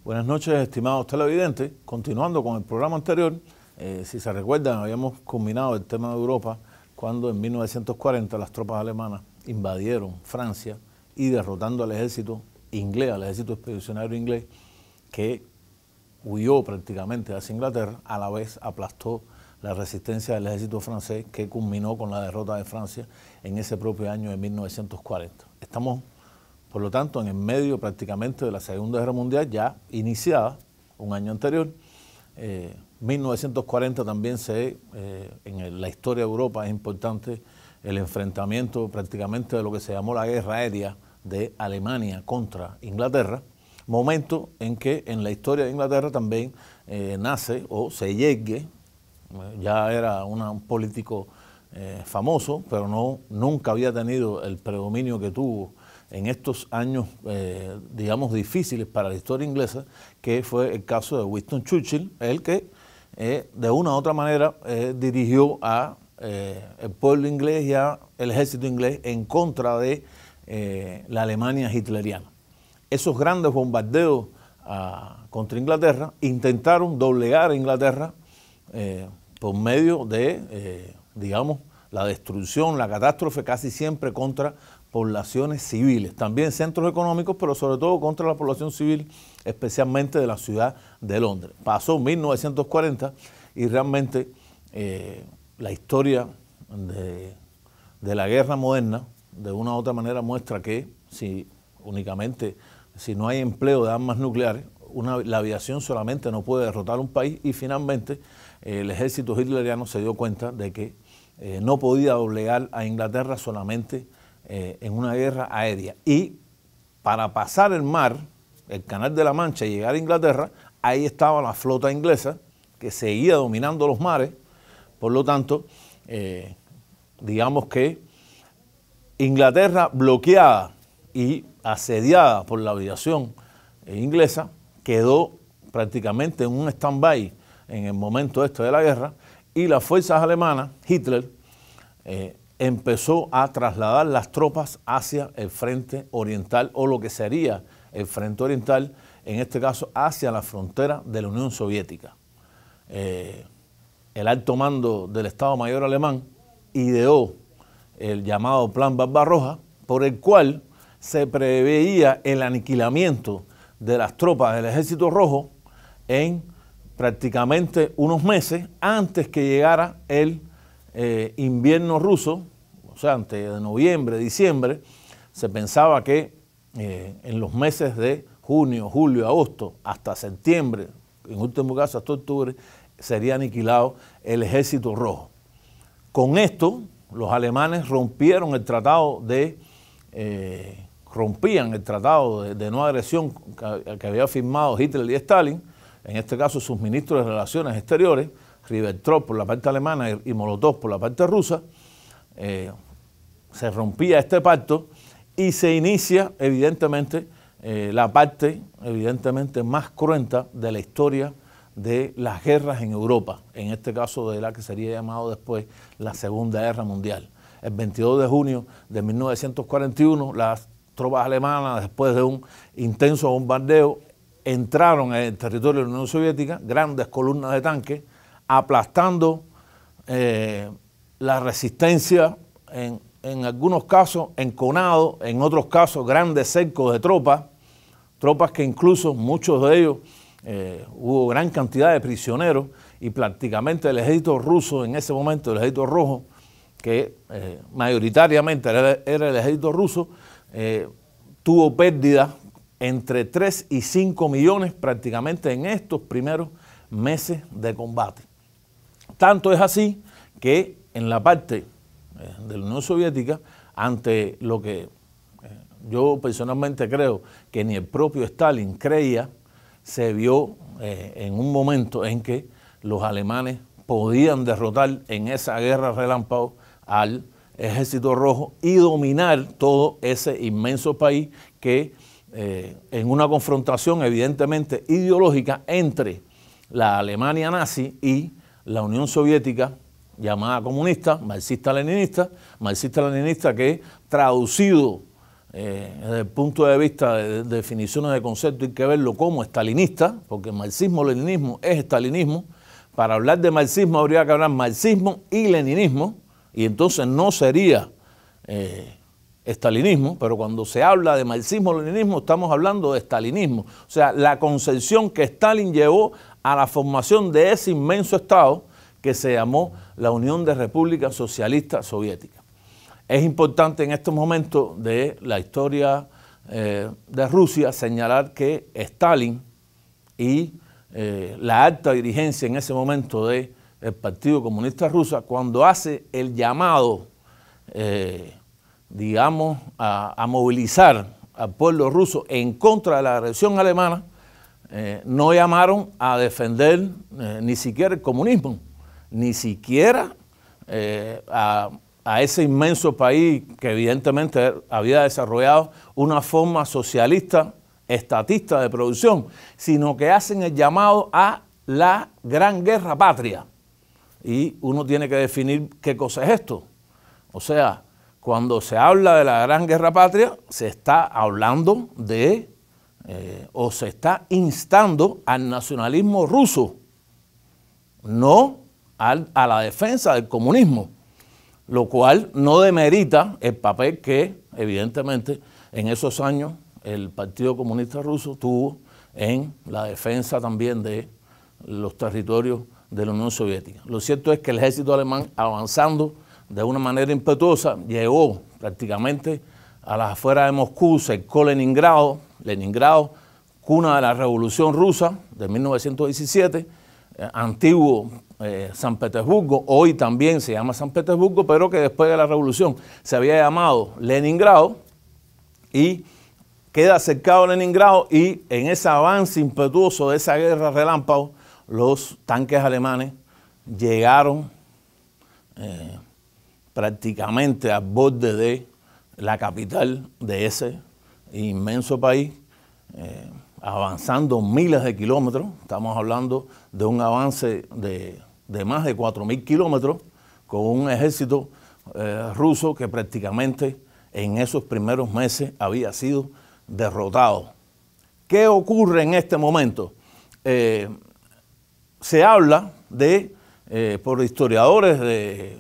Buenas noches, estimados televidentes. Continuando con el programa anterior, si se recuerdan, habíamos combinado el tema de Europa cuando en 1940 las tropas alemanas invadieron Francia y derrotando al ejército inglés, al ejército expedicionario inglés, que huyó prácticamente hacia Inglaterra, a la vez aplastó la resistencia del ejército francés, que culminó con la derrota de Francia en ese propio año de 1940. Estamos, por lo tanto, en el medio prácticamente de la Segunda Guerra Mundial, ya iniciada un año anterior. 1940 también en la historia de Europa es importante el enfrentamiento prácticamente de lo que se llamó la guerra aérea de Alemania contra Inglaterra, momento en que en la historia de Inglaterra también nace o se llegue, ya era un político famoso, pero nunca había tenido el predominio que tuvo en estos años, digamos, difíciles para la historia inglesa, que fue el caso de Winston Churchill, el que de una u otra manera dirigió a el pueblo inglés y al ejército inglés en contra de la Alemania hitleriana. Esos grandes bombardeos contra Inglaterra intentaron doblegar a Inglaterra por medio de, digamos, la destrucción, la catástrofe casi siempre contra poblaciones civiles, también centros económicos, pero sobre todo contra la población civil, especialmente de la ciudad de Londres. Pasó 1940 y realmente la historia de la guerra moderna, de una u otra manera, muestra que si no hay empleo de armas nucleares, la aviación solamente no puede derrotar un país, y finalmente el ejército hitleriano se dio cuenta de que no podía doblegar a Inglaterra solamente en una guerra aérea. Y para pasar el mar, el Canal de la Mancha, y llegar a Inglaterra, ahí estaba la flota inglesa que seguía dominando los mares. Por lo tanto, digamos que Inglaterra, bloqueada y asediada por la aviación inglesa, quedó prácticamente en un stand-by en el momento de la guerra, y las fuerzas alemanas, Hitler, empezó a trasladar las tropas hacia el frente oriental, o lo que sería el frente oriental, en este caso hacia la frontera de la Unión Soviética. El alto mando del Estado Mayor alemán ideó el llamado Plan Barbarroja, por el cual se preveía el aniquilamiento de las tropas del Ejército Rojo en prácticamente unos meses antes que llegara el invierno ruso, o sea, antes de noviembre, diciembre. Se pensaba que en los meses de junio, julio, agosto, hasta septiembre, en último caso hasta octubre, sería aniquilado el Ejército Rojo. Con esto, los alemanes rompían el tratado de no agresión que había firmado Hitler y Stalin, en este caso sus ministros de Relaciones Exteriores, Ribbentrop por la parte alemana y Molotov por la parte rusa. Se rompía este pacto y se inicia evidentemente la parte más cruenta de la historia de las guerras en Europa, en este caso de la que sería llamado después la Segunda Guerra Mundial. El 22 de junio de 1941, las tropas alemanas, después de un intenso bombardeo, entraron en el territorio de la Unión Soviética, grandes columnas de tanques, aplastando la resistencia, en algunos casos enconados, en otros casos grandes cercos de tropas que incluso muchos de ellos hubo gran cantidad de prisioneros, y prácticamente el ejército ruso en ese momento, el ejército rojo, que mayoritariamente era el ejército ruso, tuvo pérdidas entre 3 y 5 millones prácticamente en estos primeros meses de combate. Tanto es así que en la parte de la Unión Soviética, ante lo que yo personalmente creo que ni el propio Stalin creía, se vio en un momento en que los alemanes podían derrotar en esa guerra relámpago al Ejército Rojo y dominar todo ese inmenso país que en una confrontación evidentemente ideológica entre la Alemania nazi y la Unión Soviética llamada comunista, marxista-leninista, que traducido desde el punto de vista de definiciones de concepto, hay que verlo como estalinista, porque marxismo-leninismo es estalinismo. Para hablar de marxismo habría que hablar marxismo y leninismo, y entonces no sería estalinismo, pero cuando se habla de marxismo-leninismo estamos hablando de estalinismo. O sea, la concepción que Stalin llevó a la formación de ese inmenso Estado que se llamó la Unión de Repúblicas Socialistas Soviéticas. Es importante en estos momentos de la historia de Rusia señalar que Stalin y la alta dirigencia en ese momento del Partido Comunista Ruso, cuando hace el llamado, digamos, a movilizar al pueblo ruso en contra de la agresión alemana, no llamaron a defender ni siquiera el comunismo, ni siquiera a ese inmenso país que evidentemente había desarrollado una forma socialista, estatista de producción, sino que hacen el llamado a la Gran Guerra Patria. Y uno tiene que definir qué cosa es esto. O sea, cuando se habla de la Gran Guerra Patria, se está hablando de, o se está instando al nacionalismo ruso, no a la defensa del comunismo, lo cual no demerita el papel que, evidentemente, en esos años el Partido Comunista Ruso tuvo en la defensa también de los territorios de la Unión Soviética. Lo cierto es que el ejército alemán, avanzando de una manera impetuosa, llegó prácticamente a las afueras de Moscú, cercó Leningrado, cuna de la Revolución Rusa de 1917, antiguo San Petersburgo, hoy también se llama San Petersburgo, pero que después de la Revolución se había llamado Leningrado, y queda cercado Leningrado, y en ese avance impetuoso de esa guerra relámpago, los tanques alemanes llegaron prácticamente al borde de la capital de ese inmenso país, avanzando miles de kilómetros. Estamos hablando de un avance de más de 4.000 kilómetros, con un ejército ruso que prácticamente en esos primeros meses había sido derrotado. ¿Qué ocurre en este momento? Se habla por historiadores,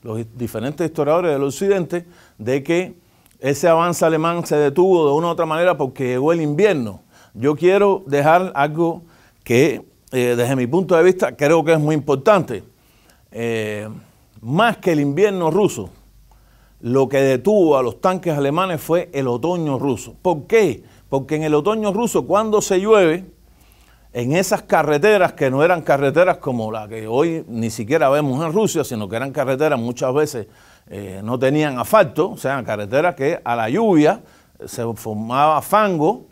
los diferentes historiadores del occidente, de que ese avance alemán se detuvo de una u otra manera porque llegó el invierno. Yo quiero dejar algo que, desde mi punto de vista, creo que es muy importante. Más que el invierno ruso, lo que detuvo a los tanques alemanes fue el otoño ruso. ¿Por qué? Porque en el otoño ruso, cuando se llueve, en esas carreteras que no eran carreteras como la que hoy ni siquiera vemos en Rusia, sino que eran carreteras muchas veces no tenían asfalto, o sea, carreteras que a la lluvia se formaba fango.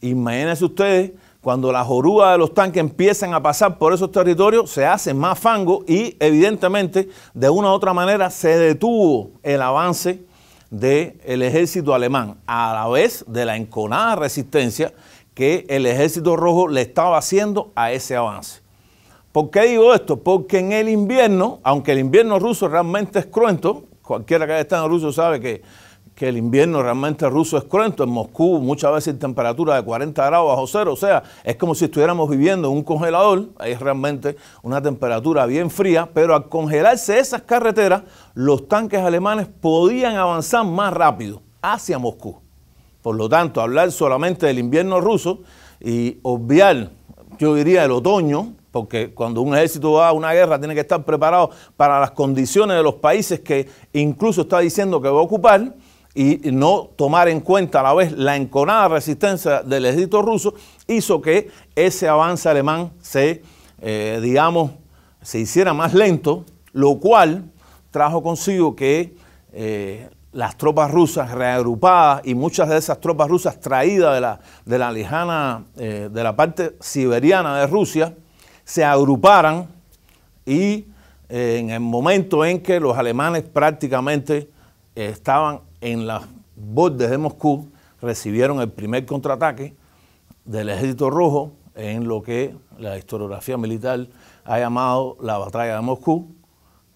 Imagínense ustedes, cuando las orugas de los tanques empiezan a pasar por esos territorios, se hace más fango y evidentemente de una u otra manera se detuvo el avance del ejército alemán, a la vez de la enconada resistencia que el ejército rojo le estaba haciendo a ese avance. ¿Por qué digo esto? Porque en el invierno, aunque el invierno ruso realmente es cruento, cualquiera que haya estado en Rusia sabe que el invierno realmente ruso es cruento. En Moscú muchas veces temperatura de 40 grados bajo cero, o sea, es como si estuviéramos viviendo en un congelador. Es realmente una temperatura bien fría, pero al congelarse esas carreteras, los tanques alemanes podían avanzar más rápido hacia Moscú. Por lo tanto, hablar solamente del invierno ruso y obviar, yo diría, el otoño, porque cuando un ejército va a una guerra tiene que estar preparado para las condiciones de los países que incluso está diciendo que va a ocupar, y no tomar en cuenta a la vez la enconada resistencia del ejército ruso, hizo que ese avance alemán se hiciera más lento, lo cual trajo consigo que las tropas rusas reagrupadas y muchas de esas tropas rusas traídas de la lejana, de la parte siberiana de Rusia, se agruparan, y en el momento en que los alemanes prácticamente estaban en las bordes de Moscú, recibieron el primer contraataque del ejército rojo en lo que la historiografía militar ha llamado la batalla de Moscú,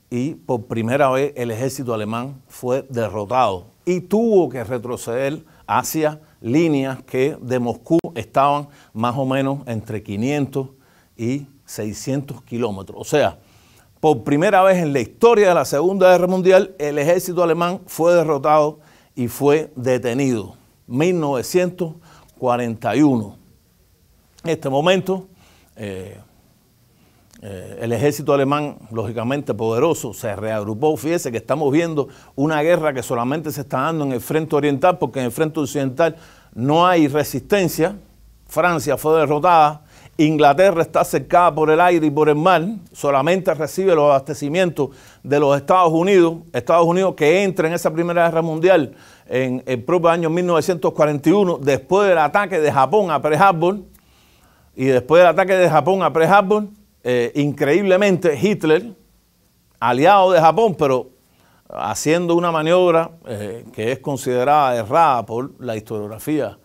y por primera vez el ejército alemán fue derrotado y tuvo que retroceder hacia líneas que de Moscú estaban más o menos entre 500 y 600 kilómetros. O sea, por primera vez en la historia de la Segunda Guerra Mundial, el ejército alemán fue derrotado y fue detenido. 1941. En este momento, el ejército alemán, lógicamente poderoso, se reagrupó. Fíjese que estamos viendo una guerra que solamente se está dando en el frente oriental, porque en el frente occidental no hay resistencia. Francia fue derrotada, Inglaterra está cercada por el aire y por el mar, solamente recibe los abastecimientos de los Estados Unidos que entra en esa Primera Guerra Mundial en el propio año 1941, después del ataque de Japón a Pearl Harbor. Y después del ataque de Japón a Pearl Harbor, increíblemente Hitler, aliado de Japón, pero haciendo una maniobra que es considerada errada por la historiografía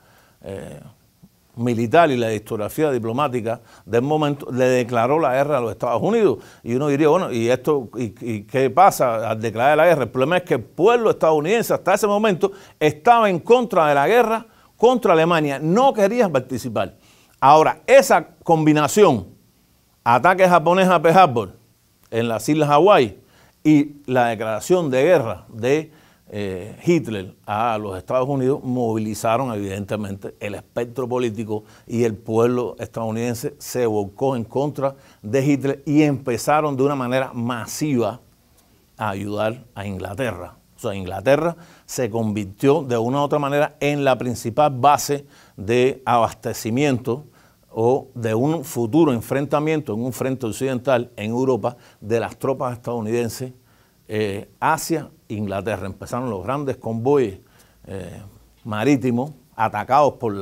militar y la historiografía diplomática del momento, le declaró la guerra a los Estados Unidos. Y uno diría, bueno, ¿y esto y qué pasa al declarar la guerra? El problema es que el pueblo estadounidense hasta ese momento estaba en contra de la guerra contra Alemania, no quería participar. Ahora, esa combinación, ataque japonés a Pearl Harbor en las Islas Hawái y la declaración de guerra de Hitler a los Estados Unidos, movilizaron evidentemente el espectro político y el pueblo estadounidense se volcó en contra de Hitler y empezaron de una manera masiva a ayudar a Inglaterra. O sea, Inglaterra se convirtió de una u otra manera en la principal base de abastecimiento o de un futuro enfrentamiento en un frente occidental en Europa de las tropas estadounidenses hacia Inglaterra. Empezaron los grandes convoyes marítimos atacados por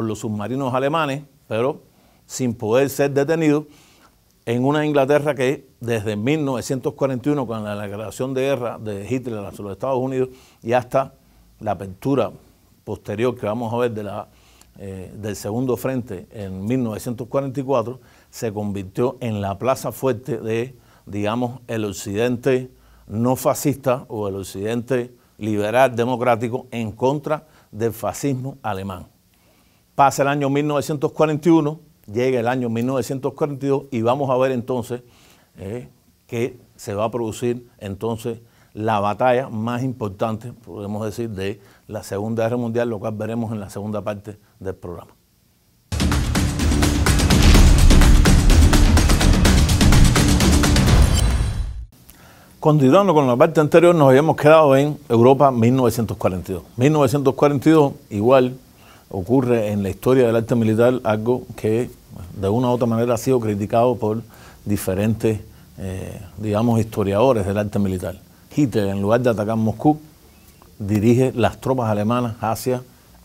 los submarinos alemanes, pero sin poder ser detenidos, en una Inglaterra que desde 1941, con la declaración de guerra de Hitler a los Estados Unidos, y hasta la apertura posterior que vamos a ver del segundo frente en 1944, se convirtió en la plaza fuerte de, digamos, el occidente no fascista o el occidente liberal democrático en contra del fascismo alemán. Pasa el año 1941, llega el año 1942 y vamos a ver entonces que se va a producir entonces la batalla más importante, podemos decir, de la Segunda Guerra Mundial, lo cual veremos en la segunda parte del programa. Continuando con la parte anterior, nos habíamos quedado en Europa 1942. 1942 igual ocurre en la historia del arte militar algo que de una u otra manera ha sido criticado por diferentes, digamos, historiadores del arte militar. Hitler, en lugar de atacar Moscú, dirige las tropas alemanas hacia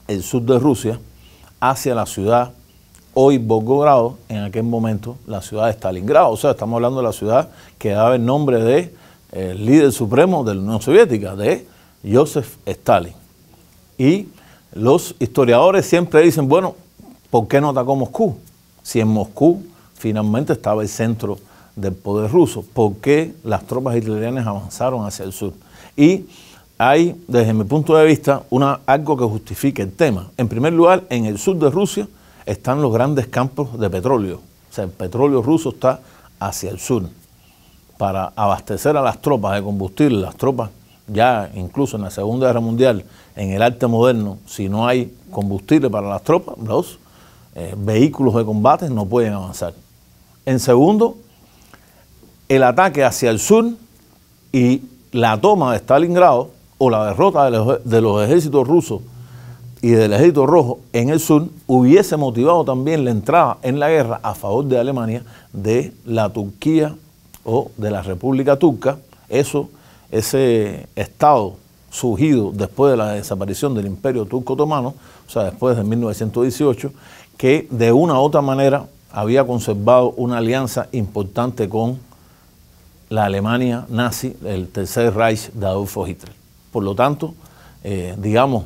el sur de Rusia, hacia la ciudad, hoy Volgogrado, en aquel momento la ciudad de Stalingrado. O sea, estamos hablando de la ciudad que daba el nombre de el líder supremo de la Unión Soviética, de Joseph Stalin. Y los historiadores siempre dicen, bueno, ¿por qué no atacó Moscú? Si en Moscú finalmente estaba el centro del poder ruso, ¿por qué las tropas hitlerianas avanzaron hacia el sur? Y hay, desde mi punto de vista, algo que justifique el tema. En primer lugar, en el sur de Rusia están los grandes campos de petróleo. O sea, el petróleo ruso está hacia el sur. Para abastecer a las tropas de combustible, las tropas ya incluso en la Segunda Guerra Mundial, en el arte moderno, si no hay combustible para las tropas, los vehículos de combate no pueden avanzar. En segundo, el ataque hacia el sur y la toma de Stalingrado o la derrota de los ejércitos rusos y del ejército rojo en el sur hubiese motivado también la entrada en la guerra a favor de Alemania de la Turquía o de la República Turca. Ese estado surgido después de la desaparición del Imperio Turco Otomano, o sea, después de 1918, que de una u otra manera había conservado una alianza importante con la Alemania nazi, el Tercer Reich de Adolfo Hitler. Por lo tanto, digamos,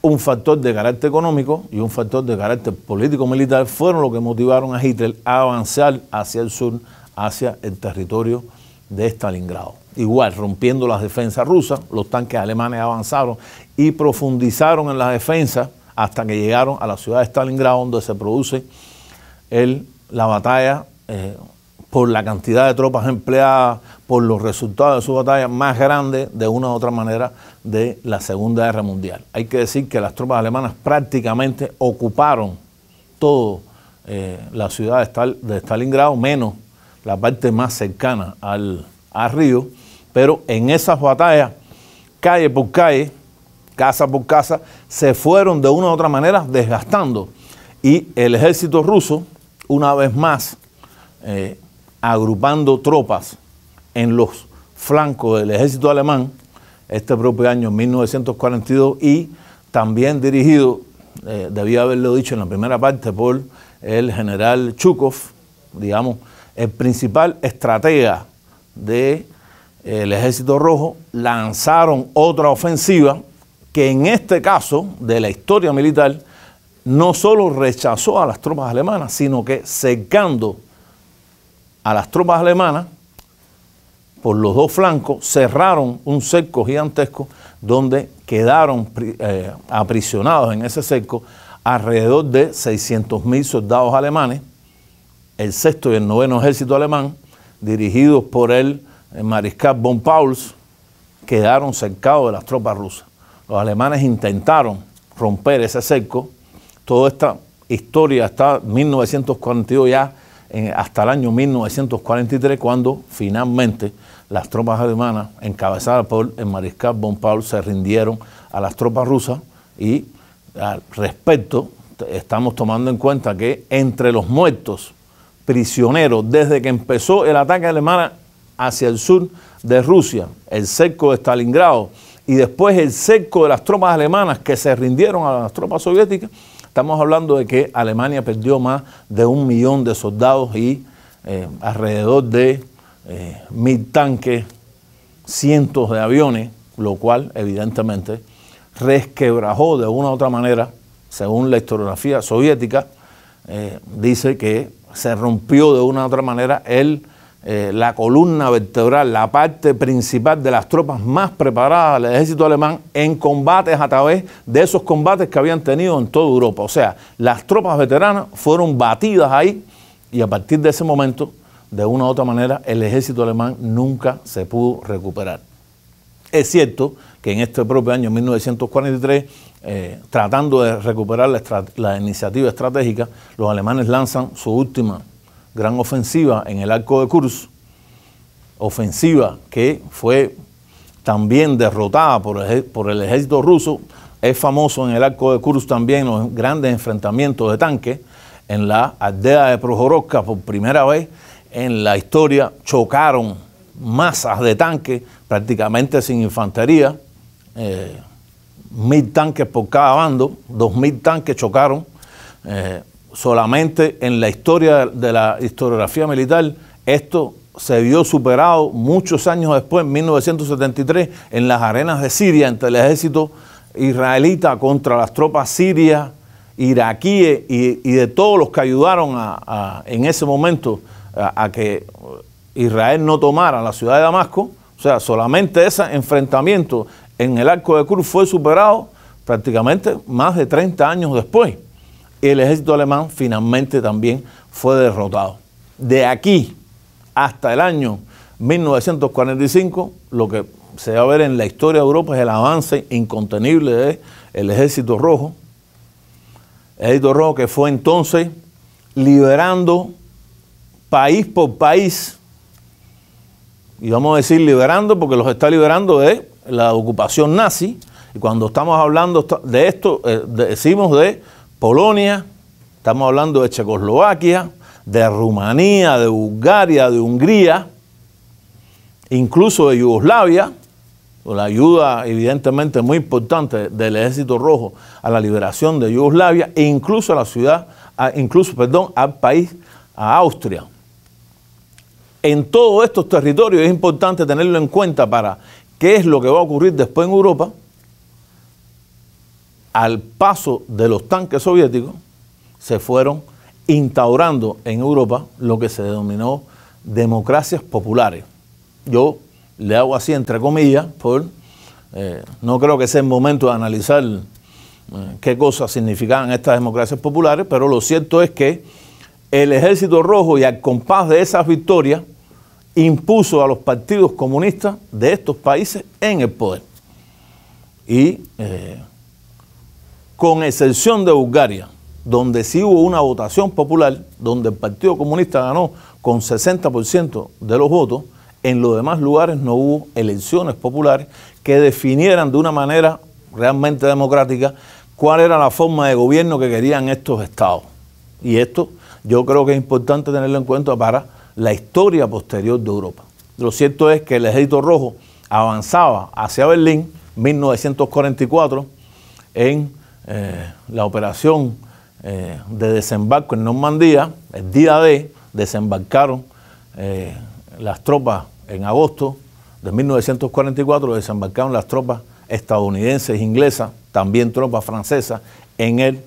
un factor de carácter económico y un factor de carácter político-militar fueron lo que motivaron a Hitler a avanzar hacia el sur, hacia el territorio de Stalingrado. Igual, rompiendo las defensas rusas, los tanques alemanes avanzaron y profundizaron en las defensas hasta que llegaron a la ciudad de Stalingrado, donde se produce la batalla por la cantidad de tropas empleadas, por los resultados de su batalla más grande, de una u otra manera, de la Segunda Guerra Mundial. Hay que decir que las tropas alemanas prácticamente ocuparon toda la ciudad de Stalingrado, menos la parte más cercana al río, pero en esas batallas, calle por calle, casa por casa, se fueron de una u otra manera desgastando, y el ejército ruso, una vez más, agrupando tropas en los flancos del ejército alemán, este propio año 1942, y también dirigido, debía haberlo dicho en la primera parte, por el general Chukov, digamos, el principal estratega del ejército rojo, lanzaron otra ofensiva que en este caso de la historia militar no solo rechazó a las tropas alemanas, sino que cercando a las tropas alemanas por los dos flancos, cerraron un cerco gigantesco donde quedaron aprisionados en ese cerco alrededor de 600.000 soldados alemanes, el 6º y el 9º ejército alemán, dirigidos por el mariscal von Pauls, quedaron cercados de las tropas rusas. Los alemanes intentaron romper ese cerco. Toda esta historia está en 1942 ya, hasta el año 1943, cuando finalmente las tropas alemanas, encabezadas por el mariscal von Pauls, se rindieron a las tropas rusas. Y al respecto, estamos tomando en cuenta que entre los muertos prisioneros, desde que empezó el ataque alemán hacia el sur de Rusia, el cerco de Stalingrado, y después el cerco de las tropas alemanas que se rindieron a las tropas soviéticas, estamos hablando de que Alemania perdió más de 1 millón de soldados y alrededor de 1.000 tanques, cientos de aviones, lo cual evidentemente resquebrajó de una u otra manera, según la historiografía soviética, dice que se rompió de una u otra manera la columna vertebral, la parte principal de las tropas más preparadas del ejército alemán en combates a través de esos combates que habían tenido en toda Europa. O sea, las tropas veteranas fueron batidas ahí, y a partir de ese momento, de una u otra manera, el ejército alemán nunca se pudo recuperar. Es cierto que en este propio año 1943, tratando de recuperar la iniciativa estratégica, los alemanes lanzan su última gran ofensiva en el arco de Kursk, ofensiva que fue también derrotada por el ejército ruso. Es famoso en el arco de Kursk también los grandes enfrentamientos de tanques. En la aldea de Prokhorovka, por primera vez en la historia, chocaron masas de tanques prácticamente sin infantería, 1.000 tanques por cada bando, 2.000 tanques chocaron. Solamente en la historia de la historiografía militar, esto se vio superado muchos años después, en 1973, en las arenas de Siria, entre el ejército israelita contra las tropas sirias, iraquíes y de todos los que ayudaron en ese momento a que Israel no tomara la ciudad de Damasco. O sea, solamente ese enfrentamiento en el arco de Kursk fue superado prácticamente más de 30 años después. Y el ejército alemán finalmente también fue derrotado. De aquí hasta el año 1945, lo que se va a ver en la historia de Europa es el avance incontenible del ejército rojo. El ejército rojo que fue entonces liberando país por país, y vamos a decir liberando porque los está liberando de la ocupación nazi. Y cuando estamos hablando de esto, decimos de Polonia, estamos hablando de Checoslovaquia, de Rumanía, de Bulgaria, de Hungría, incluso de Yugoslavia, con la ayuda evidentemente muy importante del ejército rojo a la liberación de Yugoslavia, e incluso a la ciudad, al país, a Austria. En todos estos territorios es importante tenerlo en cuenta para qué es lo que va a ocurrir después en Europa. Al paso de los tanques soviéticos, se fueron instaurando en Europa lo que se denominó democracias populares. yo le hago así entre comillas, no creo que sea el momento de analizar qué cosas significaban estas democracias populares, pero lo cierto es que el Ejército Rojo, y al compás de esas victorias, impuso a los partidos comunistas de estos países en el poder. Y con excepción de Bulgaria, donde sí hubo una votación popular, donde el Partido Comunista ganó con 60% de los votos, en los demás lugares no hubo elecciones populares que definieran de una manera realmente democrática cuál era la forma de gobierno que querían estos estados. Y esto yo creo que es importante tenerlo en cuenta para la historia posterior de Europa. Lo cierto es que el Ejército Rojo avanzaba hacia Berlín, 1944, en la operación de desembarco en Normandía. El día D desembarcaron las tropas en agosto de 1944, desembarcaron las tropas estadounidenses e inglesas, también tropas francesas, en el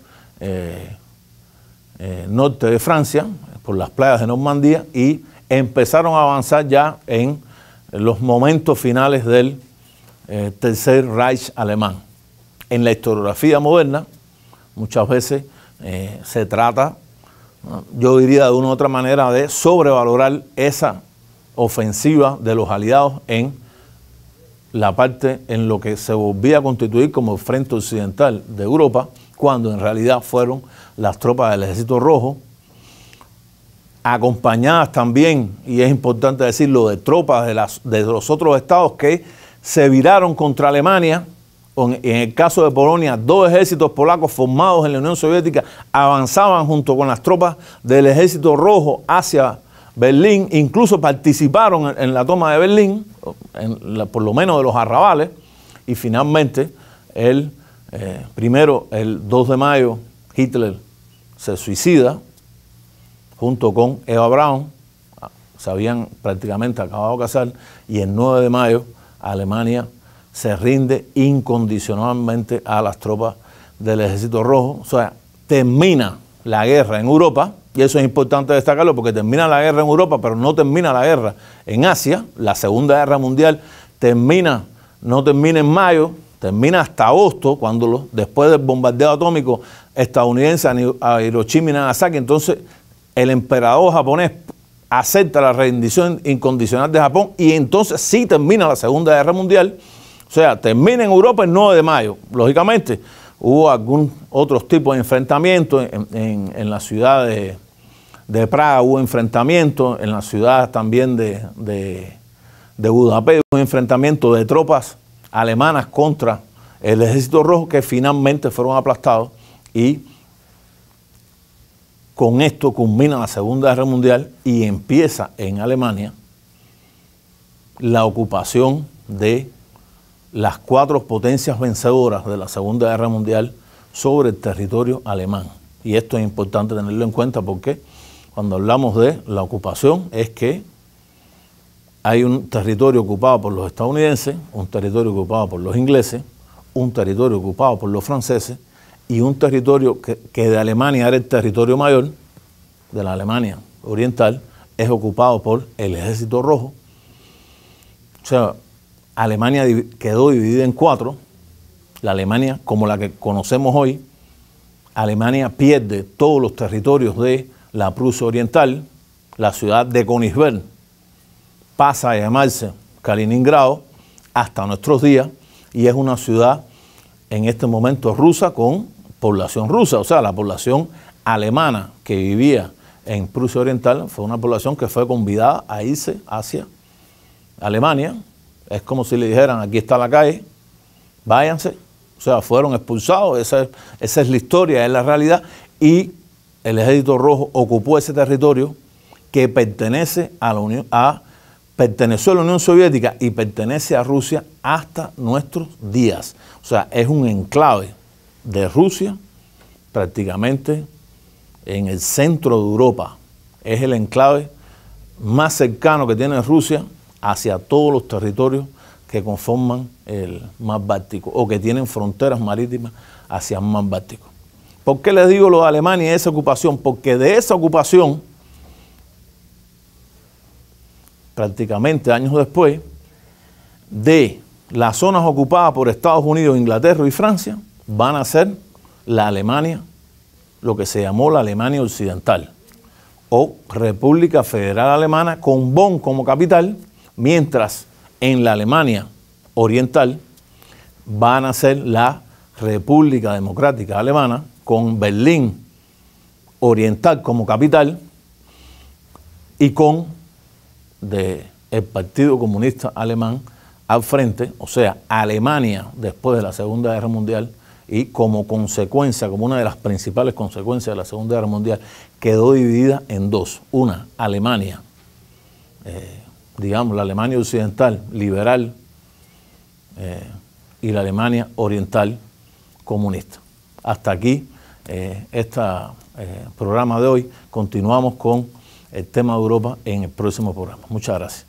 norte de Francia, por las playas de Normandía, y empezaron a avanzar ya en los momentos finales del Tercer Reich alemán. En la historiografía moderna, muchas veces se trata, yo diría de una u otra manera, de sobrevalorar esa ofensiva de los aliados en la parte en lo que se volvía a constituir como el frente occidental de Europa, cuando en realidad fueron las tropas del Ejército Rojo, acompañadas también, y es importante decirlo, de tropas de los otros estados que se viraron contra Alemania. En el caso de Polonia, 2 ejércitos polacos formados en la Unión Soviética avanzaban junto con las tropas del Ejército Rojo hacia Berlín, incluso participaron en la toma de Berlín, por lo menos de los arrabales, y finalmente, primero el 2 de mayo, Hitler se suicida junto con Eva Braun, se habían prácticamente acabado de casar, y el 9 de mayo Alemania se rinde incondicionalmente a las tropas del Ejército Rojo. O sea, termina la guerra en Europa, y eso es importante destacarlo porque termina la guerra en Europa, pero no termina la guerra en Asia. La Segunda Guerra Mundial no termina en mayo, termina hasta agosto, después del bombardeo atómico estadounidense a Hiroshima y Nagasaki. Entonces el emperador japonés acepta la rendición incondicional de Japón, y entonces sí termina la Segunda Guerra Mundial. O sea, termina en Europa el 9 de mayo. Lógicamente, hubo algún otros tipos de enfrentamientos en la ciudad de Praga, hubo enfrentamientos en la ciudad también de Budapest, hubo enfrentamientos de tropas alemanas contra el Ejército Rojo que finalmente fueron aplastados, y con esto culmina la Segunda Guerra Mundial y empieza en Alemania la ocupación de las 4 potencias vencedoras de la Segunda Guerra Mundial sobre el territorio alemán. Y esto es importante tenerlo en cuenta porque cuando hablamos de la ocupación es que hay un territorio ocupado por los estadounidenses, un territorio ocupado por los ingleses, un territorio ocupado por los franceses y un territorio que de Alemania era el territorio mayor, de la Alemania oriental, es ocupado por el Ejército Rojo. O sea, Alemania quedó dividida en 4. La Alemania, como la que conocemos hoy, Alemania pierde todos los territorios de la Prusia Oriental, la ciudad de Königsberg pasa a llamarse Kaliningrado hasta nuestros días, y es una ciudad en este momento rusa con población rusa. O sea, la población alemana que vivía en Prusia Oriental fue una población que fue convidada a irse hacia Alemania. Es como si le dijeran, aquí está la calle, váyanse. O sea, fueron expulsados, esa es la historia, es la realidad, y el Ejército Rojo ocupó ese territorio que pertenece a perteneció a la Unión Soviética y pertenece a Rusia hasta nuestros días. O sea, es un enclave de Rusia prácticamente en el centro de Europa. Es el enclave más cercano que tiene Rusia hacia todos los territorios que conforman el mar Báltico o que tienen fronteras marítimas hacia el mar Báltico. ¿Por qué les digo lo de Alemania y esa ocupación? Porque de esa ocupación prácticamente años después, de las zonas ocupadas por Estados Unidos, Inglaterra y Francia, van a ser la Alemania, lo que se llamó la Alemania Occidental, o República Federal Alemana, con Bonn como capital, mientras en la Alemania Oriental van a ser la República Democrática Alemana, con Berlín Oriental como capital y con el Partido Comunista Alemán al frente, o sea, Alemania después de la Segunda Guerra Mundial, y como consecuencia, como una de las principales consecuencias de la Segunda Guerra Mundial, quedó dividida en dos. Una, Alemania, digamos, la Alemania occidental, liberal, y la Alemania oriental, comunista. Hasta aquí este programa de hoy. Continuamos con el tema de Europa en el próximo programa. Muchas gracias.